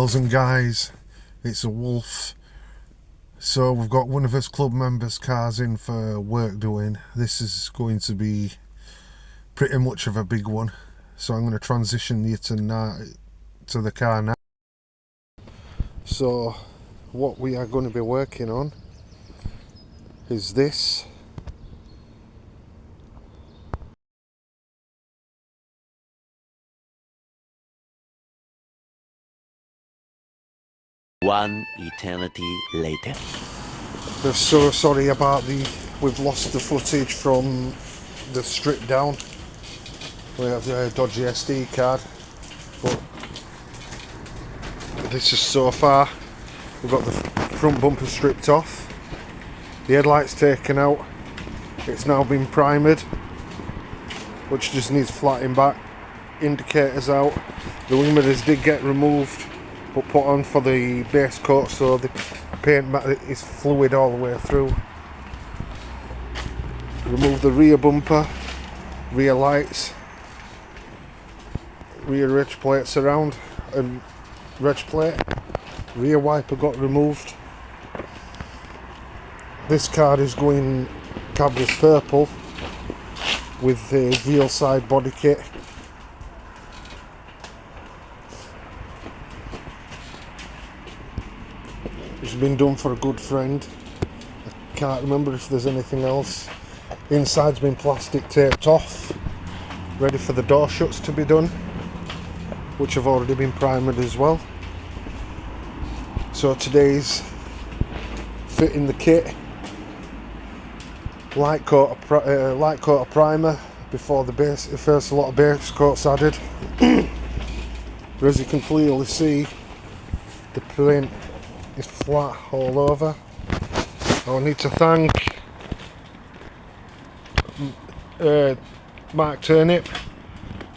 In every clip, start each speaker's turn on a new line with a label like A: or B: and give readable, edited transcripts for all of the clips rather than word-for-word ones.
A: girls and guys, it's a Wolf. So we've got one of us club members' cars in for work doing. This is going to be pretty much of a big one, so I'm going to transition you to the car now. So what we are going to be working on is this.
B: One eternity later.
A: We're so sorry about we've lost the footage from the strip down. We have a dodgy SD card, but this is so far. We've got the front bumper stripped off, the headlights taken out, it's now been primered, which just needs flattening back, indicators out, the wing mirrors did get removed but put on for the base coat, so the paint is fluid all the way through. Remove the rear bumper, rear lights, rear reg plates around, and reg plate, rear wiper got removed. This car is going Cabris purple with the veal side body kit. It's been done for a good friend. I can't remember if there's anything else. Inside's been plastic taped off, ready for the door shuts to be done, which have already been primered as well. So today's fitting the kit, light coat of primer before the first lot of base coats added. As you can clearly see, the paint is flat all over. I need to thank Mark Turnip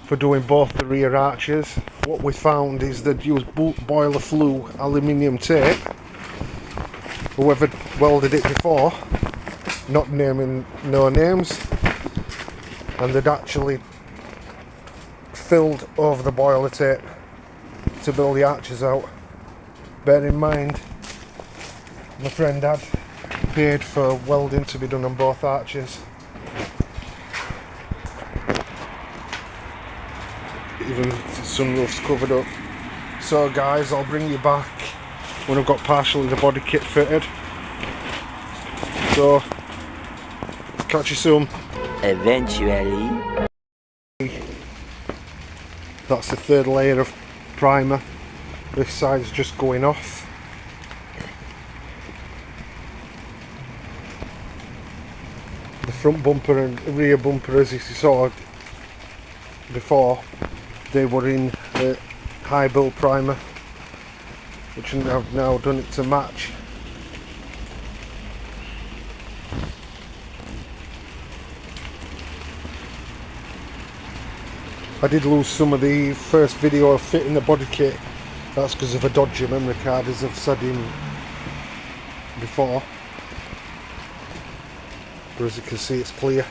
A: for doing both the rear arches. What we found is they'd used boiler flue aluminium tape. Whoever welded it before, not naming no names, and they'd actually filled over the boiler tape to build the arches out. Bear in mind, my friend had paid for welding to be done on both arches. Even the sunroof's covered up. So guys, I'll bring you back when I've got partially the body kit fitted. So, catch you soon.
B: Eventually.
A: That's the third layer of primer. This side's just going off. The front bumper and rear bumper, as you saw before, they were in high build primer, which I've now done it to match. I did lose some of the first video of fitting the body kit. That's because of a dodgy memory card, as I've said before. But as you can see, it's clear.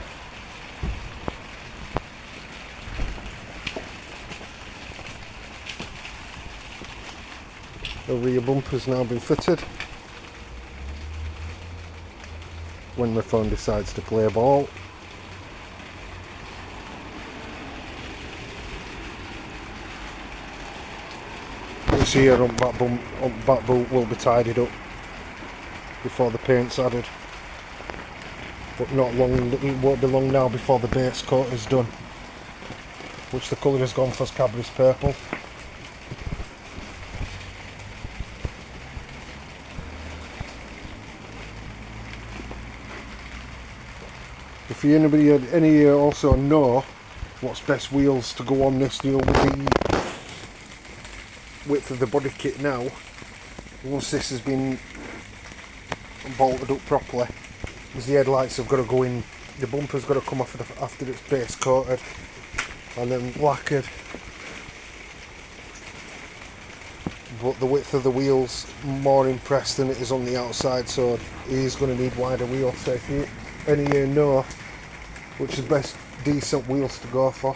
A: The rear bumper's now been fitted. When my phone decides to play ball. This here on back boot will be tidied up before the paint's added. But not long, it won't be long now before the base coat is done, which the colour has gone for Cabris purple. If any also know what's best wheels to go on this deal with the width of the body kit now, once this has been bolted up properly, because the headlights have got to go in, the bumper's got to come off after it's base coated and then lacquered. But the width of the wheel's more impressed than it is on the outside, so he is going to need wider wheels. So if any of you know which is best decent wheels to go for,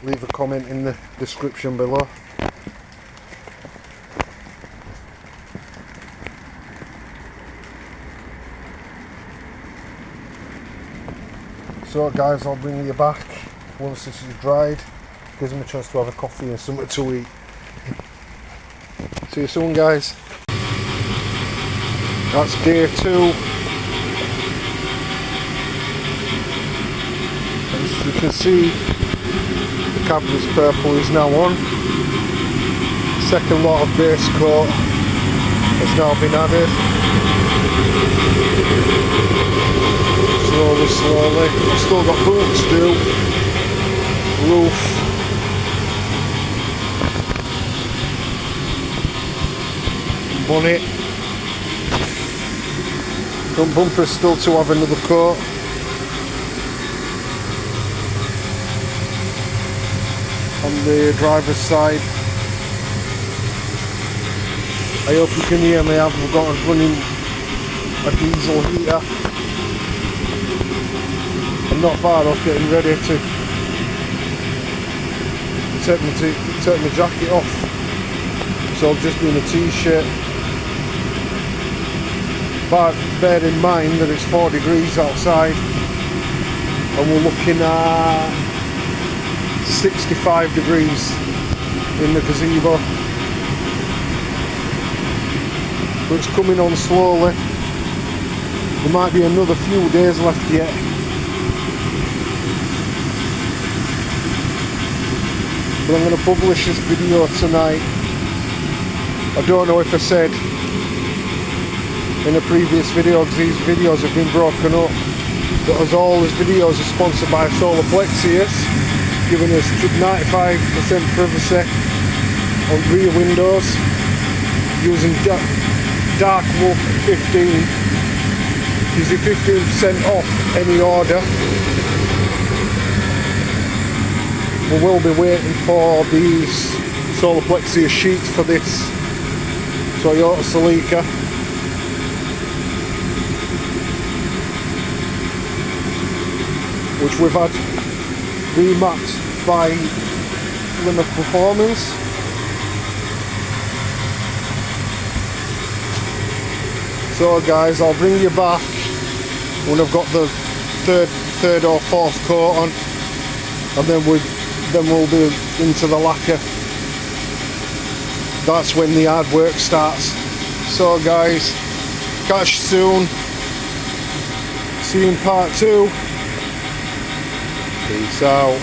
A: leave a comment in the description below. So guys, I'll bring you back once this is dried. Gives me a chance to have a coffee and something to eat. See you soon guys. That's day 2. As you can see, the Cadbury's purple is now on. Second lot of base coat has now been added. Slowly. I've still got boots to do. Roof. Bonnet. Front bumper still to have another coat. On the driver's side. I hope you can hear me. I've got running a diesel heater. I'm not far off getting ready to take my jacket off. So I've just been a t-shirt. But bear in mind that it's 4 degrees outside and we're looking at 65 degrees in the gazebo. But it's coming on slowly. There might be another few days left yet. But I'm going to publish this video tonight. I don't know if I said in a previous video, because these videos have been broken up, but as all these videos are sponsored by Solar Plexus, giving us 95% privacy on rear windows, using Dark Wolf 15, gives you 15% off any order. We will be waiting for these Solar Plexus sheets for this Toyota Celica. Which we've had remapped by Limit Performance. So guys, I'll bring you back when I've got the third or fourth coat on, and then we'll be into the lacquer. That's when the hard work starts. So guys, catch you soon. See you in part 2. Peace out.